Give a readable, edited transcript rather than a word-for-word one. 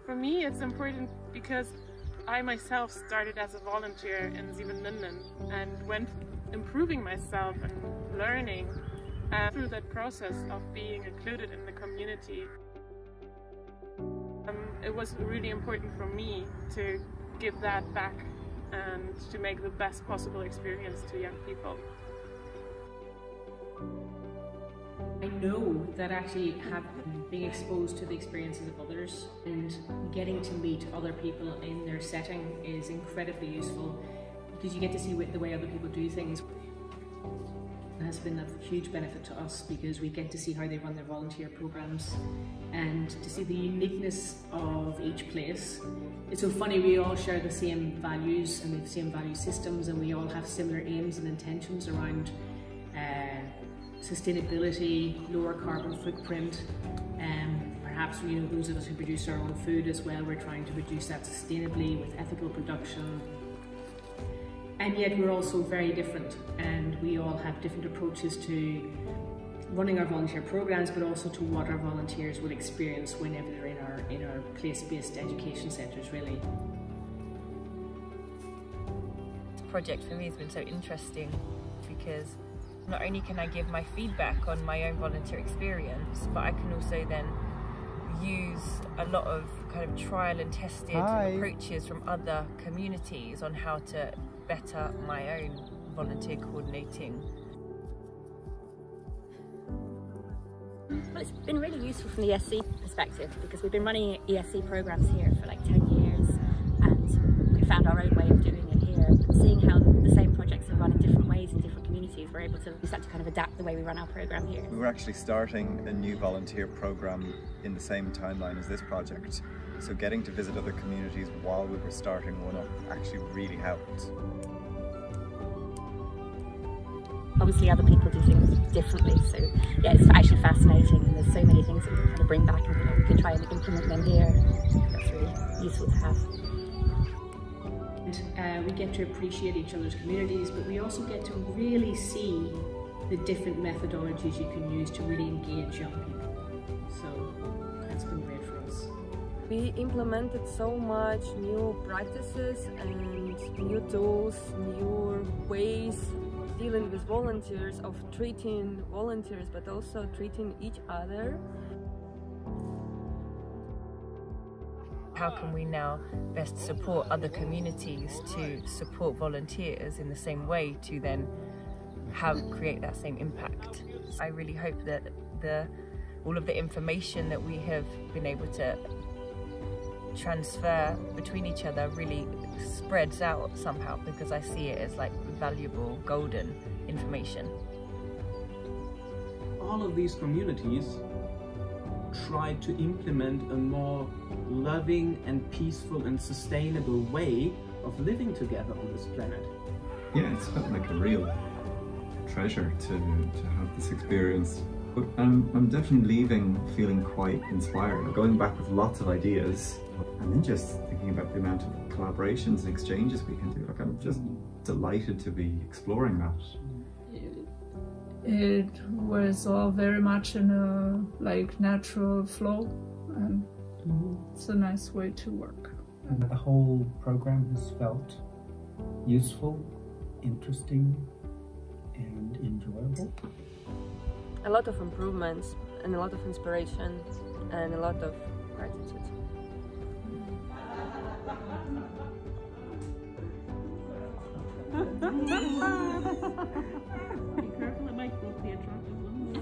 For me, it's important because I myself started as a volunteer in Siebenlinden and went improving myself and learning through that process of being included in the community. It was really important for me to give that back and to make the best possible experience to young people. I know that actually being exposed to the experiences of others and getting to meet other people in their setting is incredibly useful, because you get to see the way other people do things. It has been a huge benefit to us because we get to see how they run their volunteer programs and to see the uniqueness of each place. It's so funny, we all share the same values and the same value systems, and we all have similar aims and intentions around sustainability, lower carbon footprint, and perhaps those of us who produce our own food as well, we're trying to produce that sustainably with ethical production. And yet we're also very different, and we all have different approaches to running our volunteer programs, but also to what our volunteers will experience whenever they're in our place-based education centres, really. This project for me has been so interesting because not only can I give my feedback on my own volunteer experience, but I can also then use a lot of kind of trial and tested approaches from other communities on how to better my own volunteer coordinating. Well, it's been really useful from the ESC perspective because we've been running ESC programs here for like 10 years and we found our own way of doing it here. But seeing how the same projects are run in different ways in different communities, we're able to start to kind of adapt the way we run our program here. We were actually starting a new volunteer program in the same timeline as this project. So getting to visit other communities while we were starting one up actually really helped. Obviously other people do things differently, so yeah, it's actually fascinating, and there's so many things that we can kind of bring back and we can try and implement them here. That's really useful to have. And we get to appreciate each other's communities, but we also get to really see the different methodologies you can use to really engage young people. So that's been great for us. We implemented so much new practices and new tools, new ways of dealing with volunteers, of treating volunteers, but also treating each other. How can we now best support other communities to support volunteers in the same way to then create that same impact? I really hope that all of the information that we have been able to transfer between each other really spreads out somehow, because I see it as like valuable, golden information. All of these communities try to implement a more loving and peaceful and sustainable way of living together on this planet. Yeah, it's felt like a real treasure to have this experience. But I'm definitely leaving feeling quite inspired, going back with lots of ideas, and then just thinking about the amount of collaborations and exchanges we can do. Like, I'm just delighted to be exploring that. It was all very much in a natural flow, and it's a nice way to work. And the whole program has felt useful, interesting, and enjoyable. A lot of improvements and a lot of inspiration and a lot of gratitude. Be careful, it might both be attractive ones.